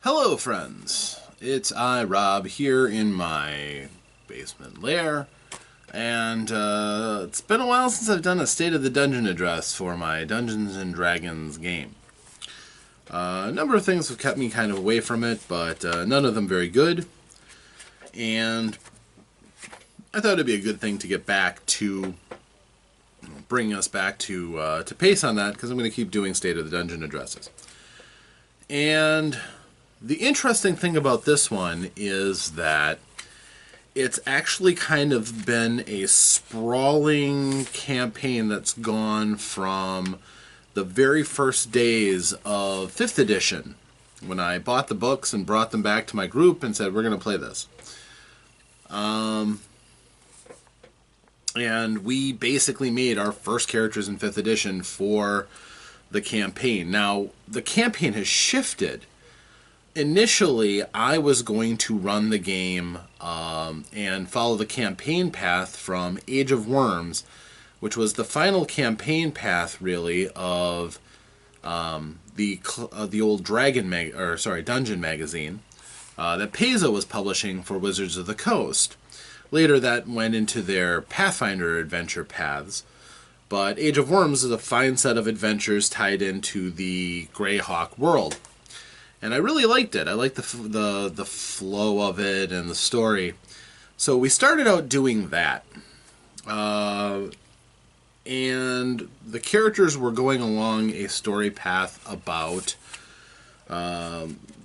Hello friends, it's I, Rob, here in my basement lair, and it's been a while since I've done a State of the Dungeon address for my Dungeons & Dragons game. A number of things have kept me kind of away from it, but none of them very good, and I thought it'd be a good thing to get back to bring us back to pace on that, because I'm going to keep doing State of the Dungeon addresses. And the interesting thing about this one is that it's actually kind of been a sprawling campaign that's gone from the very first days of 5th edition, when I bought the books and brought them back to my group and said, we're going to play this. And we basically made our first characters in 5th edition for the campaign. Now, the campaign has shifted. Initially, I was going to run the game and follow the campaign path from Age of Worms, which was the final campaign path, really, of the old Dungeon magazine that Paizo was publishing for Wizards of the Coast. Later, that went into their Pathfinder adventure paths. But Age of Worms is a fine set of adventures tied into the Greyhawk world. And I really liked it. I liked the flow of it and the story. So we started out doing that. And the characters were going along a story path about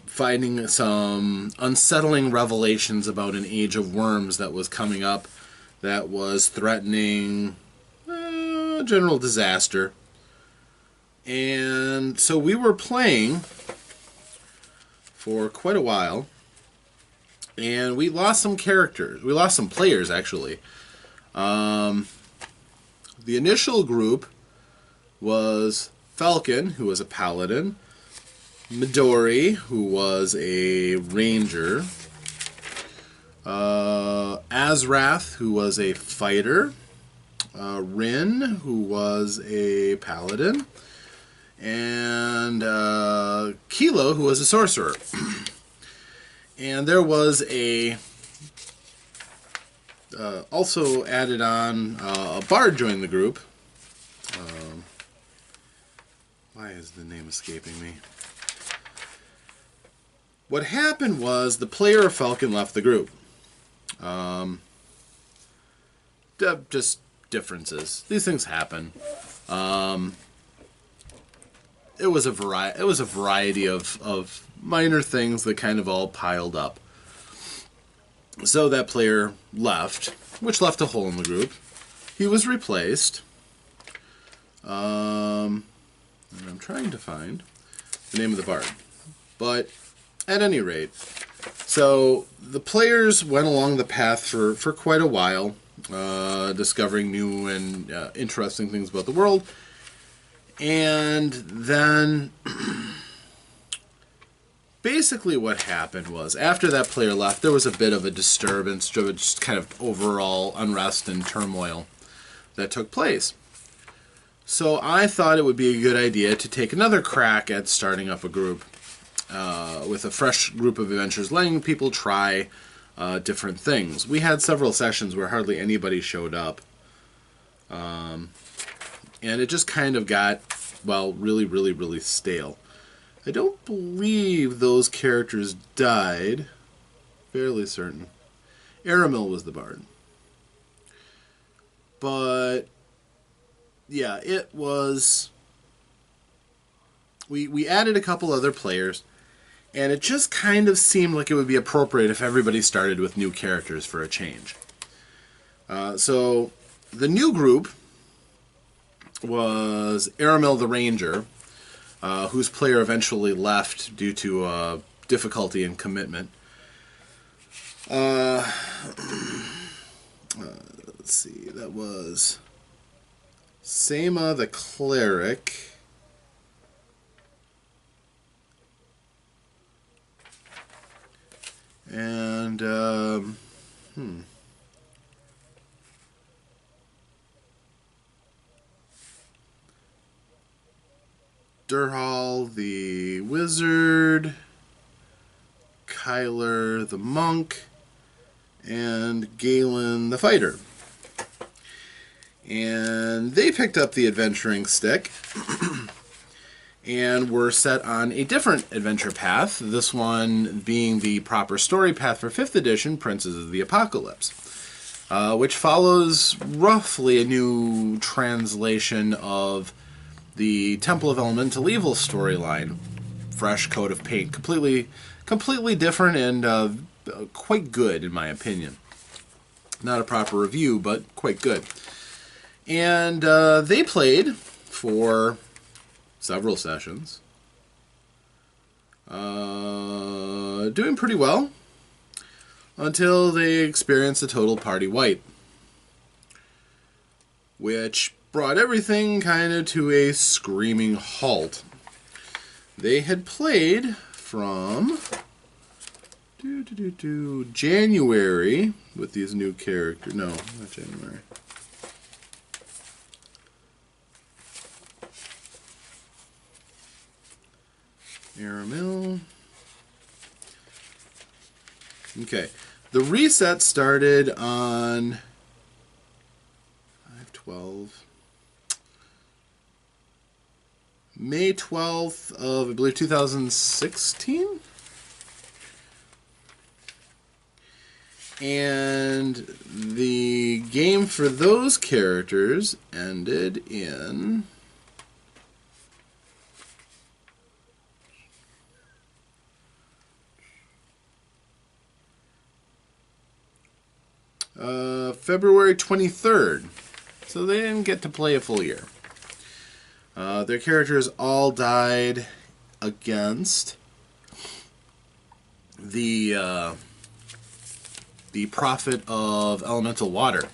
finding some unsettling revelations about an Age of Worms that was coming up that was threatening general disaster. And so we were playing for quite a while, and we lost some characters. We lost some players, actually. The initial group was Falcon, who was a paladin, Midori, who was a ranger, Azrath, who was a fighter, Rin, who was a paladin, and Kilo, who was a sorcerer. And there was a also added on a bard joined the group. Why is the name escaping me? What happened was the player of Falcon left the group. Just differences. These things happen. It was a variety of minor things that kind of all piled up. So that player left, which left a hole in the group. He was replaced. And I'm trying to find the name of the bard. But at any rate, so the players went along the path for quite a while, discovering new and interesting things about the world. And then basically what happened was, after that player left, there was a bit of a disturbance, just kind of overall unrest and turmoil that took place. So I thought it would be a good idea to take another crack at starting up a group with a fresh group of adventurers, letting people try different things. We had several sessions where hardly anybody showed up. And it just kind of got, well, really, really, really stale. I don't believe those characters died. Fairly certain. Aramil was the bard. But yeah, it was... We added a couple other players, and it just kind of seemed like it would be appropriate if everybody started with new characters for a change. So the new group was Aramil the Ranger, whose player eventually left due to difficulty in commitment. Let's see, that was Seima the Cleric, and Durhal the Wizard, Kyler the monk, and Galen the fighter. And they picked up the adventuring stick and were set on a different adventure path, this one being the proper story path for 5th edition, Princes of the Apocalypse, which follows roughly a new translation of the Temple of Elemental Evil storyline. Fresh coat of paint, completely different and quite good in my opinion. Not a proper review, but quite good. And they played for several sessions, doing pretty well until they experienced a total party wipe, which brought everything kind of to a screaming halt. They had played from January with these new characters. No, not January. Aramil. Okay. The reset started on 5/12. May 12th of, I believe, 2016? And the game for those characters ended in February 23rd. So they didn't get to play a full year. Their characters all died against the Prophet of Elemental Water,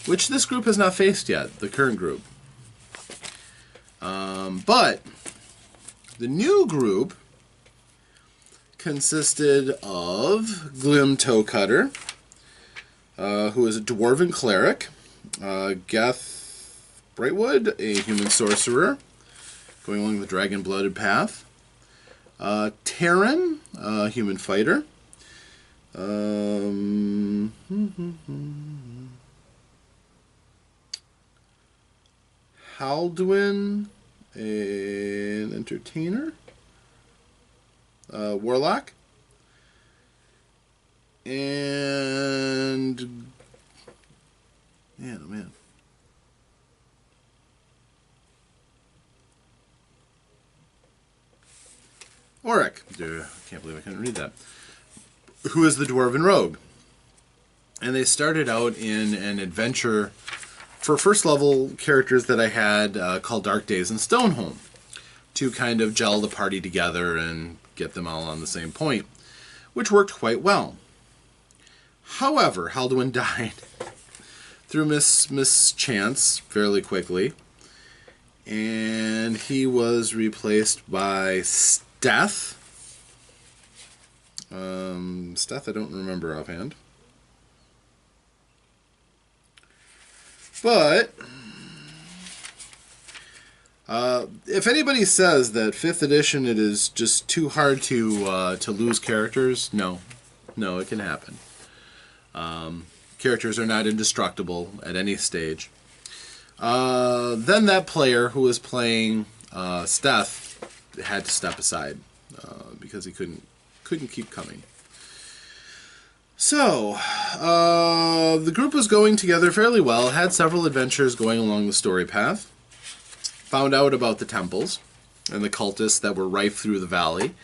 which this group has not faced yet, the current group. But the new group consisted of Glim Toe Cutter, who is a dwarven cleric, Geth Brightwood, a human sorcerer, going along the dragon-blooded path, Terran, a human fighter, Haldwin, an entertainer, warlock, and man. Auric, I can't believe I couldn't read that, who is the Dwarven Rogue. And they started out in an adventure for first level characters that I had called Dark Days and Stoneholm, to kind of gel the party together and get them all on the same point, which worked quite well. However, Haldwin died through mischance fairly quickly, and he was replaced by Steth. Steth I don't remember offhand. But if anybody says that 5th edition it is just too hard to lose characters, no, it can happen. Characters are not indestructible at any stage. Then that player who was playing Steth had to step aside because he couldn't keep coming. So, the group was going together fairly well, had several adventures going along the story path, found out about the temples and the cultists that were rife through the valley,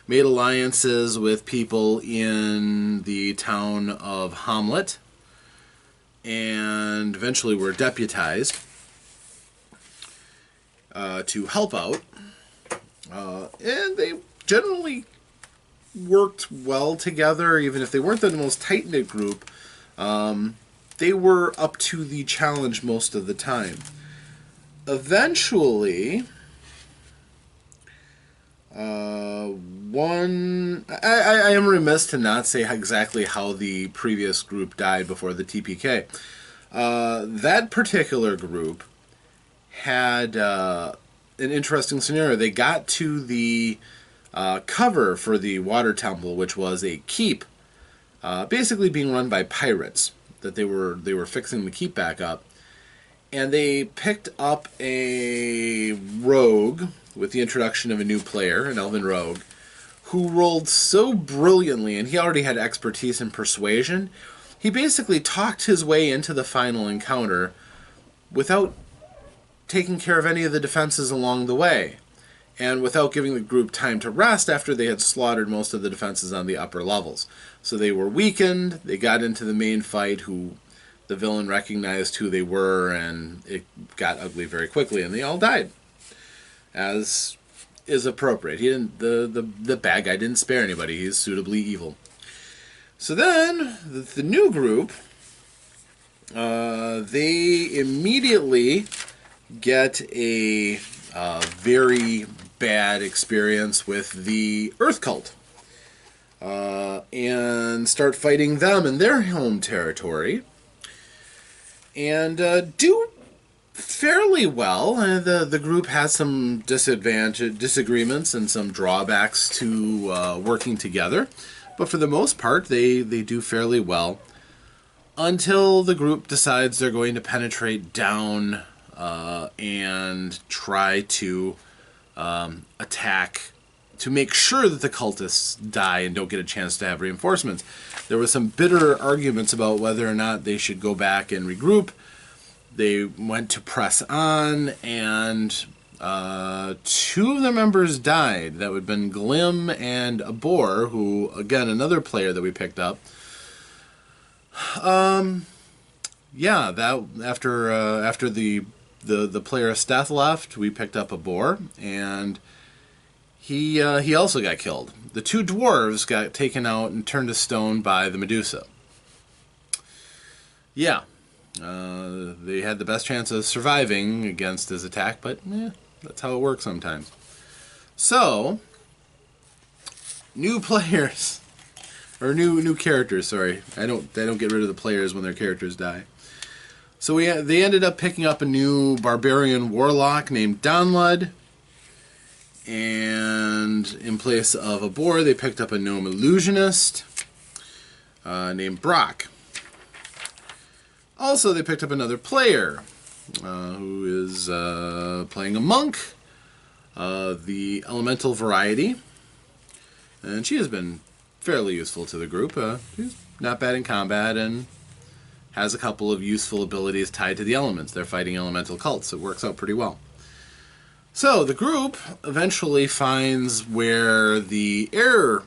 made alliances with people in the town of Hamlet, and eventually were deputized to help out. And they generally worked well together, even if they weren't the most tight-knit group. They were up to the challenge most of the time. Eventually, I am remiss to not say exactly how the previous group died before the TPK. That particular group had an interesting scenario. They got to the cover for the water temple, which was a keep, basically being run by pirates. That they were fixing the keep back up, and they picked up a rogue with the introduction of a new player, an elven rogue, who rolled so brilliantly, and he already had expertise in persuasion. He basically talked his way into the final encounter without taking care of any of the defenses along the way, and without giving the group time to rest after they had slaughtered most of the defenses on the upper levels. So they were weakened, they got into the main fight, the villain recognized who they were, and it got ugly very quickly, and they all died, as is appropriate. He didn't. The bad guy didn't spare anybody. He's suitably evil. So then the new group, they immediately get a very bad experience with the Earth Cult, and start fighting them in their home territory, and do fairly well. The group has some disagreements and some drawbacks to working together, but for the most part, they do fairly well until the group decides they're going to penetrate down and try to attack to make sure that the cultists die and don't get a chance to have reinforcements. There were some bitter arguments about whether or not they should go back and regroup. They went to press on, and two of the members died. That would have been Glim and Abor, who, again, another player that we picked up. Yeah, that after the player Steth left, we picked up Abor, and he also got killed. The two dwarves got taken out and turned to stone by the Medusa. Yeah. They had the best chance of surviving against his attack, but that's how it works sometimes. So, new players, or new characters. Sorry, they don't get rid of the players when their characters die. So they ended up picking up a new barbarian warlock named Donlud, and in place of Abor, they picked up a gnome illusionist named Brock. Also, they picked up another player who is playing a monk, the elemental variety, and she has been fairly useful to the group. She's not bad in combat and has a couple of useful abilities tied to the elements. They're fighting elemental cults. It works out pretty well. So the group eventually finds where the air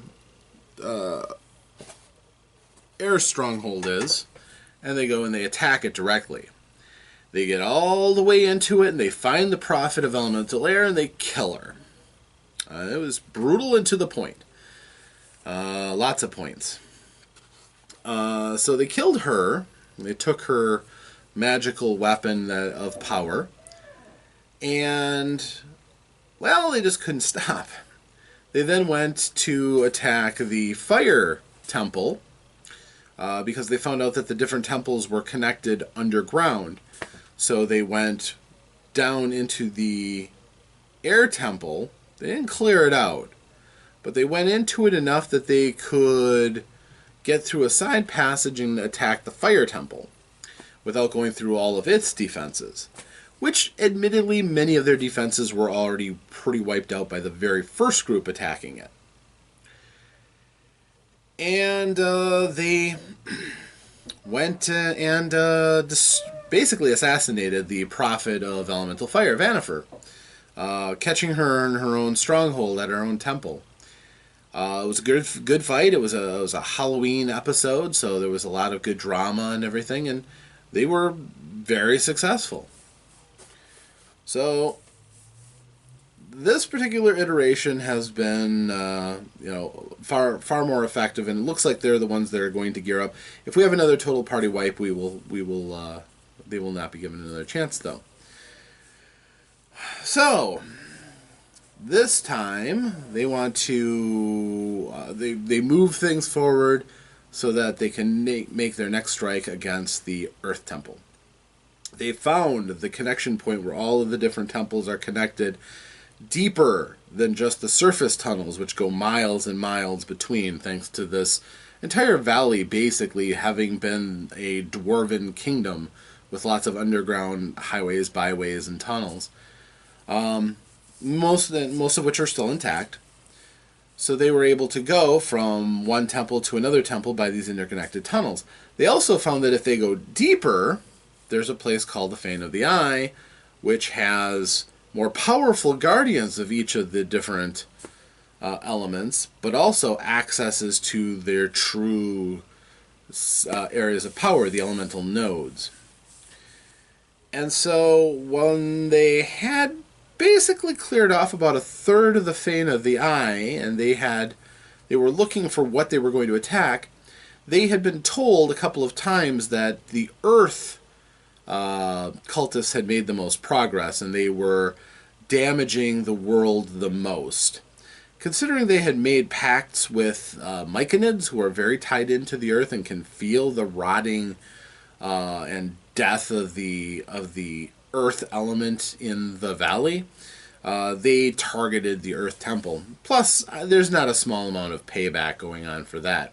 stronghold is, and they go and they attack it directly. They get all the way into it, and they find the prophet of elemental air, and they kill her. It was brutal and to the point. Lots of points. So they killed her. They took her magical weapon of power. And, well, they just couldn't stop. They then went to attack the fire temple, because they found out that the different temples were connected underground. So they went down into the air temple. They didn't clear it out, but they went into it enough that they could get through a side passage and attack the fire temple without going through all of its defenses, which admittedly many of their defenses were already pretty wiped out by the very first group attacking it. And they went and basically assassinated the prophet of elemental fire, Vanifer, catching her in her own stronghold at her own temple. It was a good fight. It was a Halloween episode, so there was a lot of good drama and everything, and they were very successful. So this particular iteration has been, far more effective, and it looks like they're the ones that are going to gear up. If we have another total party wipe, they will not be given another chance, though. So this time they want to they move things forward so that they can make their next strike against the Earth Temple. They found the connection point where all of the different temples are connected deeper than just the surface tunnels, which go miles and miles between, thanks to this entire valley basically having been a dwarven kingdom with lots of underground highways, byways, and tunnels. Most of which are still intact. So they were able to go from one temple to another temple by these interconnected tunnels. They also found that if they go deeper, there's a place called the Fane of the Eye, which has more powerful guardians of each of the different elements, but also accesses to their true areas of power, the elemental nodes. And so when they had basically cleared off about a third of the Fane of the Eye, and they were looking for what they were going to attack, they had been told a couple of times that the Earth cultists had made the most progress, and they were damaging the world the most. Considering they had made pacts with myconids, who are very tied into the Earth and can feel the rotting and death of the Earth element in the valley, they targeted the Earth Temple. Plus, there's not a small amount of payback going on for that.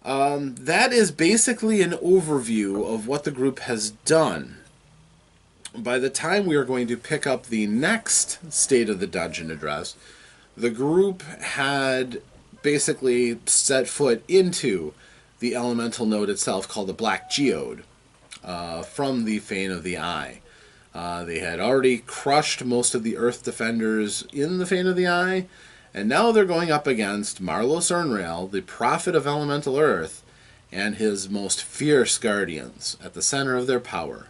That is basically an overview of what the group has done. By the time we are going to pick up the next State of the Dungeon address, the group had basically set foot into the elemental node itself, called the Black Geode, from the Fane of the Eye. They had already crushed most of the Earth defenders in the Fane of the Eye, and now they're going up against Marlos Urnrail, the Prophet of Elemental Earth, and his most fierce guardians at the center of their power.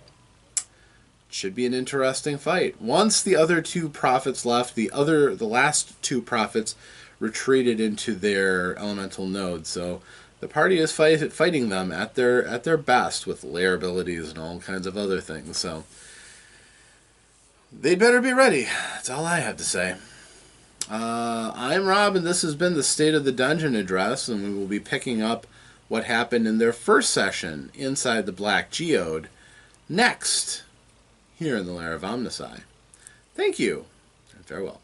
Should be an interesting fight. Once the other two prophets left, the last two prophets retreated into their elemental node. So the party is fighting them at their best with lair abilities and all kinds of other things. So they better be ready. That's all I have to say. I'm Rob, and this has been the State of the Dungeon address, and we will be picking up what happened in their first session inside the Black Geode next, here in the lair of OmnusI. Thank you, and farewell.